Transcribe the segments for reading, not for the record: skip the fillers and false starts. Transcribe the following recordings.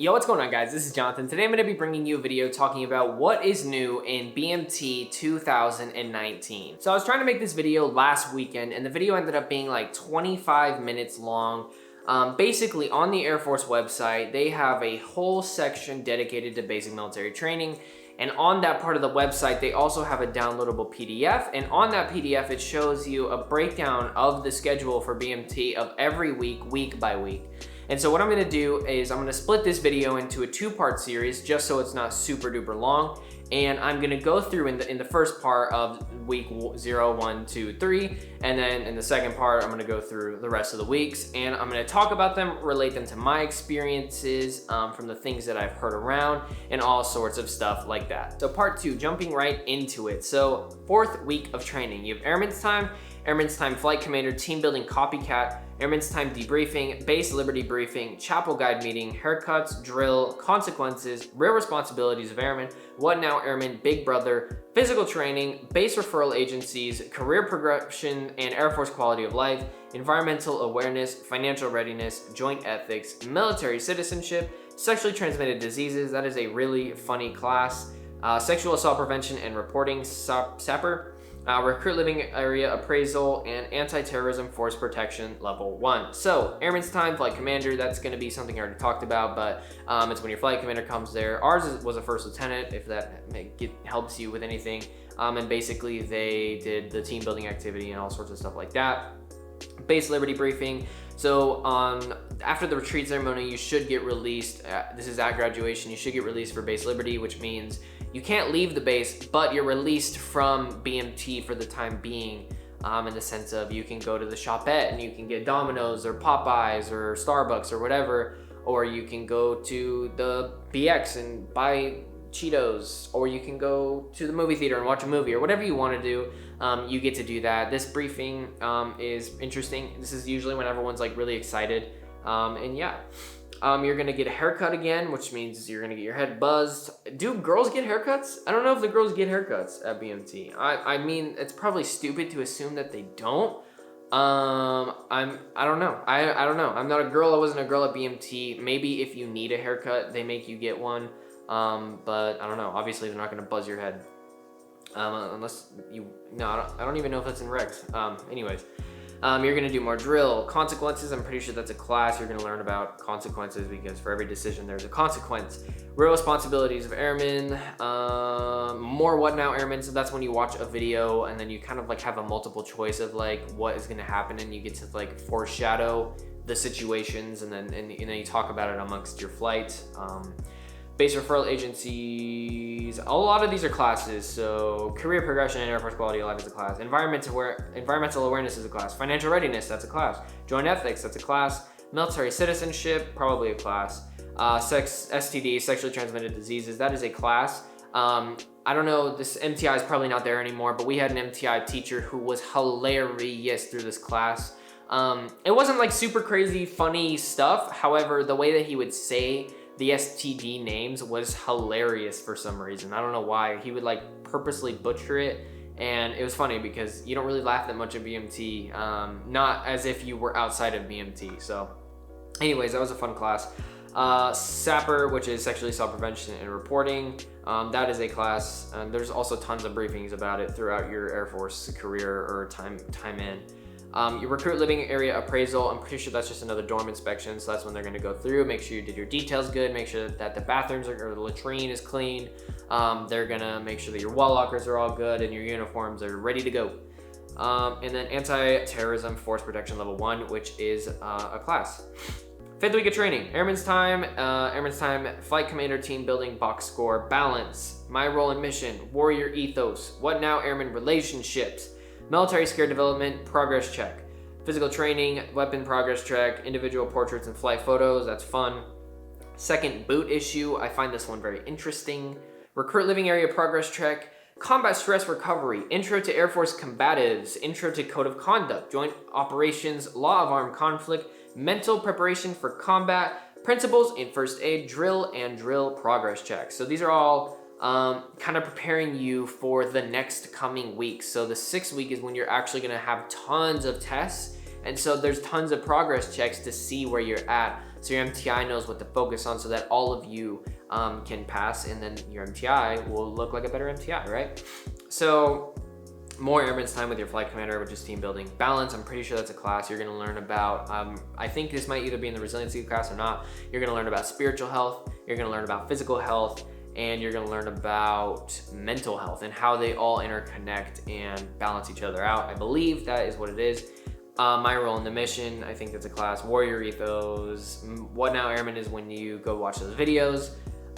Yo, what's going on, guys? This is Jonathan. Today I'm going to be bringing you a video talking about what is new in BMT 2019. So I was trying to make this video last weekend and the video ended up being like 25 minutes long. Basically, on the Air Force website, they have a whole section dedicated to basic military training. And on that part of the website, they also have a downloadable PDF. And on that PDF, it shows you a breakdown of the schedule for BMT of every week, week by week. And so what I'm gonna do is I'm gonna split this video into a two-part series just so it's not super duper long. And I'm gonna go through in the first part of week 0, 1, 2, 3. And then in the second part, I'm gonna go through the rest of the weeks. And I'm gonna talk about them, relate them to my experiences from the things that I've heard around and all sorts of stuff like that. So part 2, jumping right into it. So 4th week of training, you have Airmen's Time, Airmen's Time Flight Commander, Team Building Copycat, Airmen's Time Debriefing, Base Liberty Briefing, Chapel Guide Meeting, Haircuts, Drill, Consequences, Real Responsibilities of Airmen, What Now Airmen, Big Brother, Physical Training, Base Referral Agencies, Career Progression and Air Force Quality of Life, Environmental Awareness, Financial Readiness, Joint Ethics, Military Citizenship, Sexually Transmitted Diseases, that is a really funny class, Sexual Assault Prevention and Reporting, SAPR, Recruit Living Area Appraisal, and Anti-Terrorism Force Protection Level 1. So, Airmen's Time, Flight Commander, that's going to be something I already talked about, but it's when your flight commander comes there. Ours was a first lieutenant, if that helps you with anything. And basically, they did the team building activity and all sorts of stuff like that. Base Liberty Briefing. So, after the retreat ceremony, you should get released. This is at graduation. You should get released for Base Liberty, which means you can't leave the base, but you're released from BMT for the time being, in the sense of you can go to the shopette and you can get Domino's or Popeyes or Starbucks or whatever, or you can go to the BX and buy Cheetos, or you can go to the movie theater and watch a movie, or whatever you want to do. You get to do that. This briefing is interesting. This is usually when everyone's like really excited, and yeah. You're gonna get a haircut again, which means you're gonna get your head buzzed. Do girls get haircuts? I don't know if the girls get haircuts at BMT. I mean, it's probably stupid to assume that they don't. I don't know. I don't know. I'm not a girl. I wasn't a girl at BMT. Maybe if you need a haircut, they make you get one. But I don't know. Obviously, they're not gonna buzz your head. Unless you, no, I don't even know if that's in regs. Anyways. You're gonna do more drill. Consequences, I'm pretty sure that's a class. You're gonna learn about consequences because for every decision there's a consequence. Real responsibilities of airmen. More What Now Airmen, so that's when you watch a video and then you kind of like have a multiple choice of like what is gonna happen, and you get to like foreshadow the situations, and then you talk about it amongst your flight. Base referral agencies, a lot of these are classes. So career progression and Air Force quality of life is a class. Environmental awareness is a class. Financial readiness, that's a class. Joint ethics, that's a class. Military citizenship, probably a class. STD, sexually transmitted diseases, that is a class. I don't know, this MTI is probably not there anymore, but we had an MTI teacher who was hilarious through this class. It wasn't like super crazy funny stuff. However, the way that he would say the STD names was hilarious for some reason. I don't know why. He would like purposely butcher it, and it was funny because you don't really laugh that much at BMT, not as if you were outside of BMT. So anyways, that was a fun class. SAPR, which is Sexually Assault Prevention and Reporting, that is a class. There's also tons of briefings about it throughout your Air Force career or time in. Your Recruit Living Area Appraisal, I'm pretty sure that's just another dorm inspection, so that's when they're gonna go through, make sure you did your details good, make sure that the bathrooms or the latrine is clean. They're gonna make sure that your wall lockers are all good and your uniforms are ready to go. And then Anti-Terrorism Force Protection Level 1, which is a class. 5th week of training, Airmen's Time, Flight Commander, Team Building, Box Score, Balance, My Role and Mission, Warrior Ethos, What Now Airmen Relationships, Military Skill Development, Progress Check. Physical Training, Weapon Progress Check, Individual Portraits and Flight Photos, that's fun. 2nd boot issue, I find this one very interesting. Recruit Living Area Progress Check, Combat Stress Recovery, Intro to Air Force Combatives, Intro to Code of Conduct, Joint Operations, Law of Armed Conflict, Mental Preparation for Combat, Principles in First Aid, Drill, and Drill Progress Check. So these are all kind of preparing you for the next coming weeks. So the 6th week is when you're actually gonna have tons of tests And so there's tons of progress checks to see where you're at. so your MTI knows what to focus on so that all of you can pass, and then your MTI will look like a better MTI, right? So more airman's time with your flight commander, which is team building. Balance, I'm pretty sure that's a class you're gonna learn about. I think this might either be in the resiliency class or not. You're gonna learn about spiritual health, you're gonna learn about physical health, and you're gonna learn about mental health and how they all interconnect and balance each other out. I believe that is what it is. My role in the mission, I think that's a class. Warrior ethos. What Now Airman is when you go watch those videos.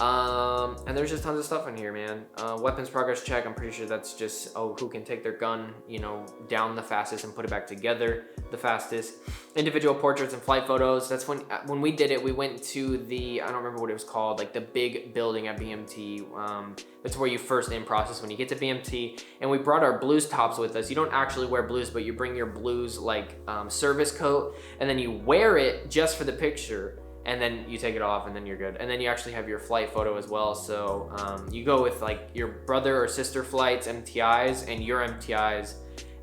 And there's just tons of stuff in here, man. Weapons progress check, I'm pretty sure that's just, who can take their gun, you know, down the fastest and put it back together the fastest. Individual portraits and flight photos. That's when we did it, we went to the, I don't remember what it was called, like the big building at BMT. That's where you first in process when you get to BMT. And we brought our blues tops with us. You don't actually wear blues, but you bring your blues like service coat, and then you wear it just for the picture. And then you take it off and then you're good. And then you actually have your flight photo as well. So you go with like your brother or sister flights, MTIs, and your MTIs,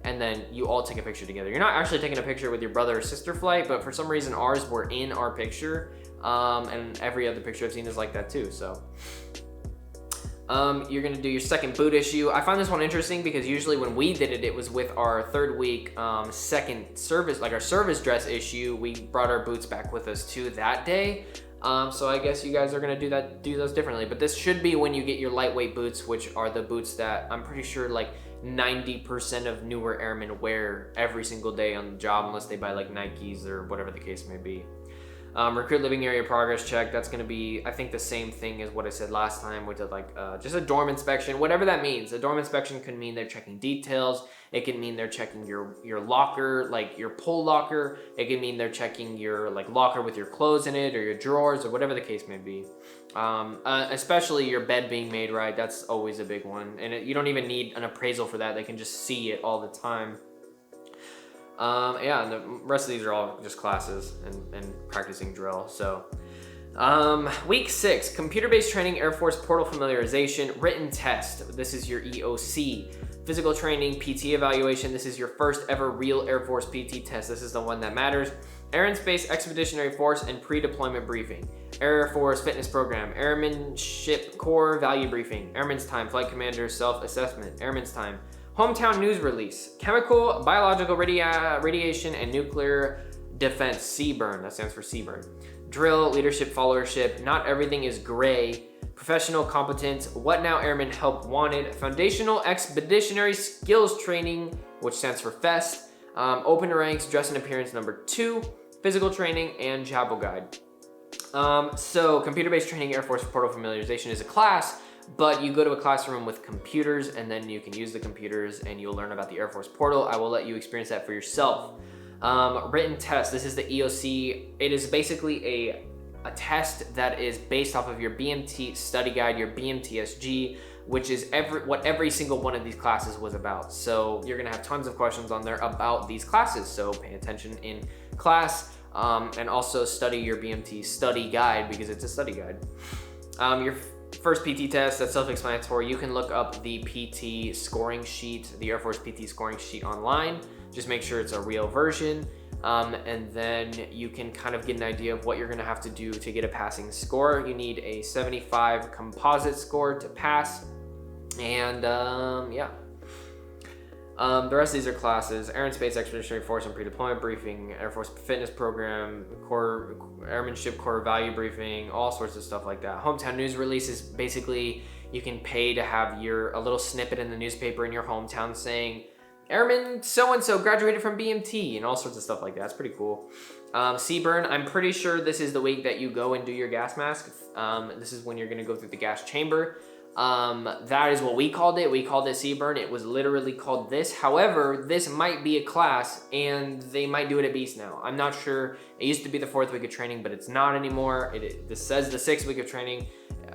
and then you all take a picture together. You're not actually taking a picture with your brother or sister flight, but for some reason ours were in our picture. And every other picture I've seen is like that too, so. You're gonna do your second boot issue. I find this one interesting because usually when we did it, it was with our third week, second service, like our service dress issue. We brought our boots back with us too that day. So I guess you guys are gonna do those differently. But this should be when you get your lightweight boots, which are the boots that I'm pretty sure like 90% of newer airmen wear every single day on the job, unless they buy like Nikes or whatever the case may be. Recruit living area progress check, that's gonna be, I think, the same thing as what I said last time. We did like just a dorm inspection, whatever that means. A dorm inspection could mean they're checking details. It can mean they're checking your locker, like your pull locker. It can mean they're checking your like locker with your clothes in it, or your drawers, or whatever the case may be. Especially your bed being made right, that's always a big one. And you don't even need an appraisal for that. They can just see it all the time. Yeah, and the rest of these are all just classes and practicing drill. So, week 6, computer-based training, Air Force portal familiarization, written test. This is your EOC. Physical training, PT evaluation. This is your first ever real Air Force PT test. This is the one that matters. Air and Space Expeditionary Force and pre-deployment briefing. Air Force fitness program. Airmanship Corps value briefing. Airman's time, flight commander self-assessment. Airman's time. Hometown news release, chemical, biological radiation, and nuclear defense, CBRN, that stands for CBRN. Drill, leadership, followership, not everything is gray, professional competence, what now airmen help wanted, foundational expeditionary skills training, which stands for FEST, open ranks, dress and appearance number 2, physical training, and chapel guide. So computer-based training, Air Force portal familiarization is a class, but you go to a classroom with computers and then you can use the computers and you'll learn about the Air Force portal. I will let you experience that for yourself. Written test, this is the EOC. It is basically a test that is based off of your BMT study guide, your BMTSG, which is what every single one of these classes was about. So you're gonna have tons of questions on there about these classes. So pay attention in class and also study your BMT study guide because it's a study guide. Your first PT test, that's self-explanatory. You can look up the PT scoring sheet, the Air Force PT scoring sheet online. Just make sure it's a real version. And then you can kind of get an idea of what you're gonna have to do to get a passing score. You need a 75 composite score to pass. And yeah. The rest of these are classes: Air and Space Expeditionary Force and Pre-Deployment Briefing, Air Force Fitness Program, Corps, Airmanship Corps Value Briefing, all sorts of stuff like that. Hometown news release is basically you can pay to have a little snippet in the newspaper in your hometown saying, Airman so-and-so graduated from BMT, and all sorts of stuff like that. It's pretty cool. CBRN, I'm pretty sure this is the week that you go and do your gas mask. This is when you're gonna go through the gas chamber. That is what we called it. We called it CBRN. It was literally called this. However, this might be a class and they might do it at Beast now. I'm not sure. It used to be the 4th week of training, but it's not anymore. This says the 6th week of training.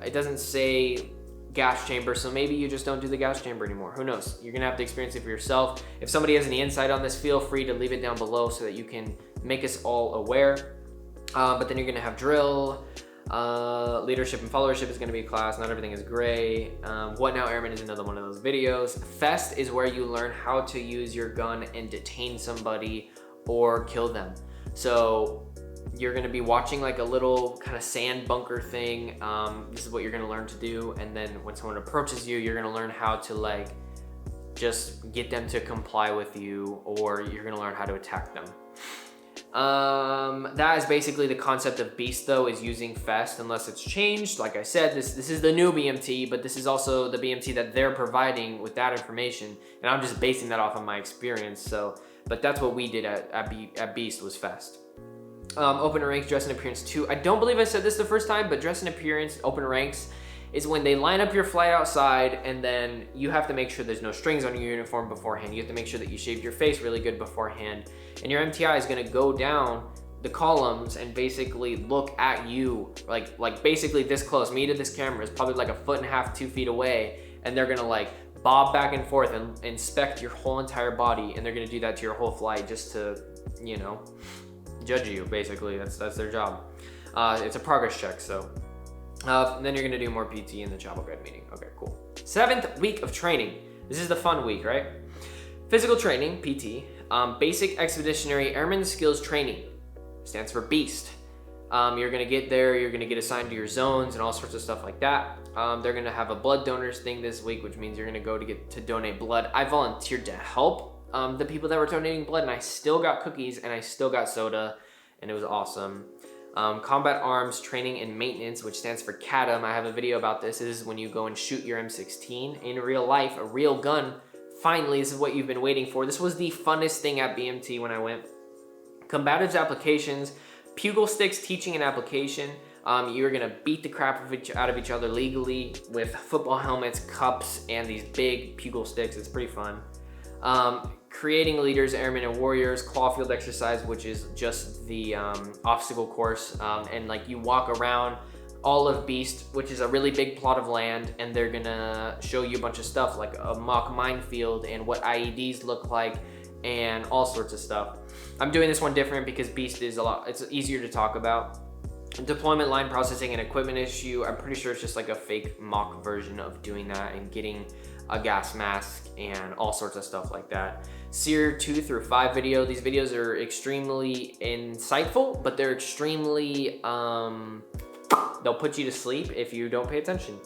It doesn't say gas chamber, so maybe you just don't do the gas chamber anymore. Who knows? You're gonna have to experience it for yourself. If somebody has any insight on this, feel free to leave it down below so that you can make us all aware. But then you're gonna have drill. Leadership and followership is going to be a class. Not everything is gray. What Now Airman is another one of those videos. Fest is where you learn how to use your gun and detain somebody or kill them. So you're gonna be watching like a little kind of sand bunker thing. This is what you're gonna learn to do. And then when someone approaches you, you're gonna learn how to like just get them to comply with you, or you're gonna learn how to attack them. That is basically the concept of Beast though, is using Fest unless it's changed. Like I said, this is the new BMT, but this is also the BMT that they're providing with that information. And I'm just basing that off of my experience. So, but that's what we did at Beast was Fest. Open ranks, dress and appearance 2. I don't believe I said this the first time, but dress and appearance, open ranks, is when they line up your flight outside, and then you have to make sure there's no strings on your uniform beforehand. You have to make sure that you shaved your face really good beforehand. And your MTI is gonna go down the columns and basically look at you, like basically this close. Me to this camera is probably like 1.5 feet, 2 feet away, and they're gonna like bob back and forth and inspect your whole entire body, and they're gonna do that to your whole flight just to, you know, judge you, basically. That's their job. It's a progress check, so. Then you're gonna do more PT in the chapel guide meeting. Okay, cool. 7th week of training. This is the fun week, right? Physical training, PT. Basic Expeditionary Airman Skills Training. Stands for BEAST. You're gonna get there, you're gonna get assigned to your zones and all sorts of stuff like that. They're gonna have a blood donors thing this week, which means you're gonna go to donate blood. I volunteered to help the people that were donating blood, and I still got cookies and I still got soda, and it was awesome. Combat Arms Training and Maintenance, which stands for CADM. I have a video about this. This is when you go and shoot your M16 in real life, a real gun. Finally, this is what you've been waiting for. This was the funnest thing at BMT when I went. Combatives applications, Pugil sticks teaching and application. You're gonna beat the crap out of each other legally with football helmets, cups, and these big Pugil sticks. It's pretty fun. Creating leaders, airmen, and warriors. Clawfield exercise, which is just the obstacle course, and like you walk around all of Beast, which is a really big plot of land, and they're gonna show you a bunch of stuff like a mock minefield and what IEDs look like and all sorts of stuff. I'm doing this one different because Beast is it's easier to talk about. Deployment, line processing, and equipment issue. I'm pretty sure it's just like a fake mock version of doing that and getting a gas mask and all sorts of stuff like that. SEER 2 through 5 video. These videos are extremely insightful, but they're extremely, they'll put you to sleep if you don't pay attention.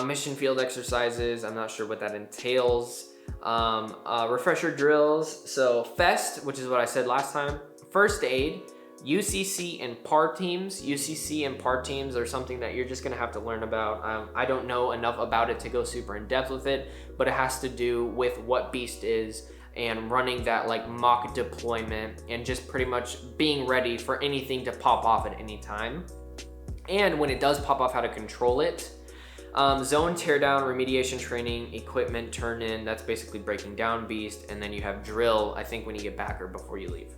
Mission field exercises. I'm not sure what that entails. Refresher drills. So FEST, which is what I said last time. First aid. UCC and PAR teams. UCC and PAR teams are something that you're just gonna have to learn about. I don't know enough about it to go super in depth with it, but it has to do with what Beast is and running that like mock deployment and just pretty much being ready for anything to pop off at any time. And when it does pop off, how to control it. Zone teardown, remediation training, equipment turn in. That's basically breaking down Beast. And then you have drill, I think when you get back or before you leave.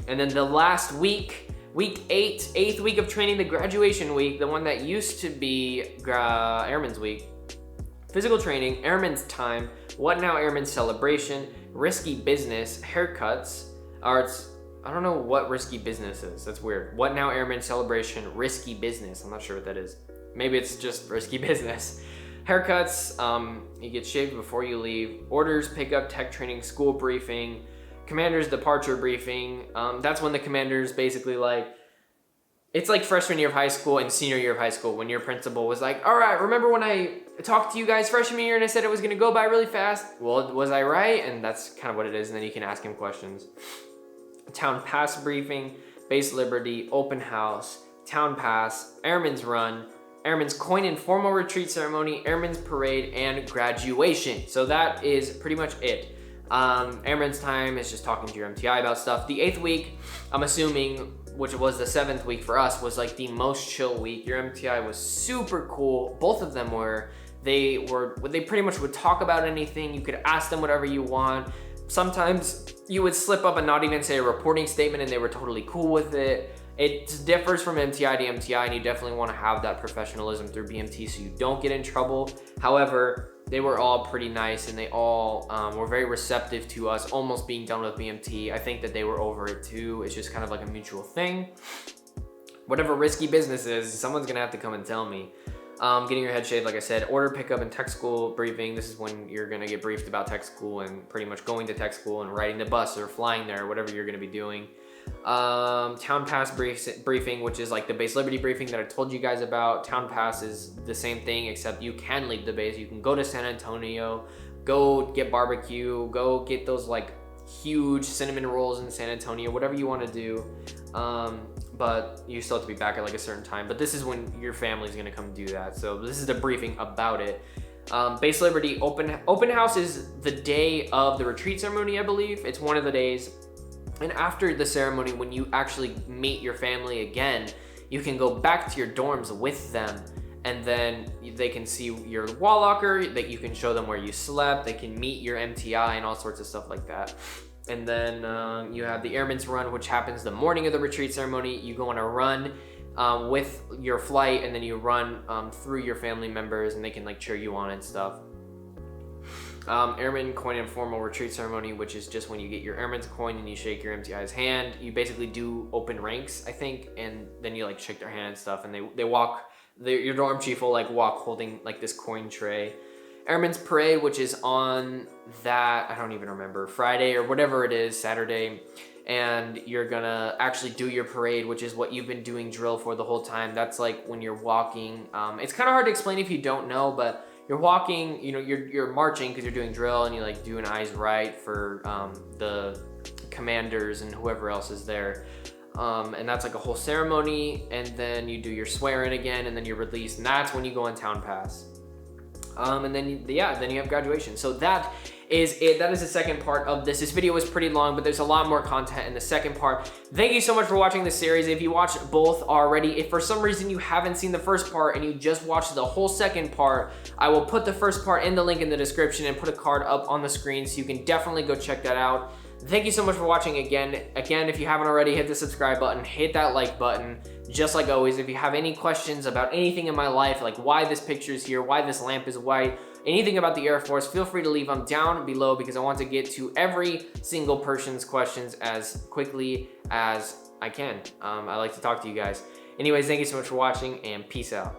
And then the last week, week 8, 8th week of training, the graduation week, the one that used to be Airman's week. Physical training, Airman's time, What Now Airman celebration, risky business, haircuts, arts. I don't know what risky business is. That's weird. What Now Airman celebration, risky business. I'm not sure what that is. Maybe it's just risky business. Haircuts, you get shaved before you leave. Orders, pickup, tech training, school briefing. Commander's departure briefing. That's when the commander's basically like, it's like freshman year of high school and senior year of high school when your principal was like, all right, remember when I talked to you guys freshman year and I said it was gonna go by really fast? Well, was I right? And that's kind of what it is, and then you can ask him questions. Town pass briefing, base liberty, open house, town pass, airman's run, airman's coin and formal retreat ceremony, airman's parade, and graduation. So that is pretty much it. Airman's time is just talking to your MTI about stuff. The 8th week, I'm assuming, which was the 7th week for us, was like the most chill week. Your MTI was super cool. Both of them were. They pretty much would talk about anything. You could ask them whatever you want. Sometimes you would slip up and not even say a reporting statement and they were totally cool with it. It differs from MTI to MTI, and you definitely want to have that professionalism through BMT so you don't get in trouble. However, they were all pretty nice, and they all were very receptive to us almost being done with BMT. I think that they were over it too. It's just kind of like a mutual thing. Whatever risky business is, someone's gonna have to come and tell me. Getting your head shaved, like I said. Order pickup and tech school briefing. This is when you're gonna get briefed about tech school and pretty much going to tech school and riding the bus or flying there, or whatever you're gonna be doing. Town Pass briefing, which is like the base liberty briefing that I told you guys about. Town Pass is the same thing, except you can leave the base. You can go to San Antonio, go get barbecue, go get those like huge cinnamon rolls in San Antonio, whatever you want to do. But you still have to be back at like a certain time. But this is when your family's gonna come do that. So this is the briefing about it. Base Liberty open house is the day of the retreat ceremony, I believe. It's one of the days. And after the ceremony, when you actually meet your family again, you can go back to your dorms with them, and then they can see your wall locker, that you can show them where you slept, they can meet your MTI and all sorts of stuff like that. And then you have the Airmen To Run, which happens the morning of the retreat ceremony. You go on a run with your flight, and then you run through your family members, and they can like cheer you on and stuff. Airman Coin Informal Retreat Ceremony, which is just when you get your Airman's Coin and you shake your MTI's hand. You basically do open ranks, I think, and then you like shake their hand and stuff, and they walk, your dorm chief will like walk holding like this coin tray. Airman's Parade, which is on that, I don't even remember, Friday or whatever it is, Saturday, and you're gonna actually do your parade, which is what you've been doing drill for the whole time. That's like when you're walking. It's kind of hard to explain if you don't know, but you're walking, you know, you're marching because you're doing drill, and you like do an eyes right for the commanders and whoever else is there. And that's like a whole ceremony, and then you do your swearing again, and then you're released, and that's when you go on Town Pass. And then you have graduation. So that is it. That is the second part of this. This video was pretty long, but there's a lot more content in the second part. Thank you so much for watching this series. If you watched both already, if for some reason you haven't seen the first part and you just watched the whole second part, I will put the first part in the link in the description and put a card up on the screen, so you can definitely go check that out. Thank you so much for watching again. If you haven't already, hit the subscribe button, hit that like button. Just like always, if you have any questions about anything in my life, like why this picture is here, why this lamp is white, anything about the Air Force, feel free to leave them down below, because I want to get to every single person's questions as quickly as I can. I like to talk to you guys. Anyways, thank you so much for watching, and peace out.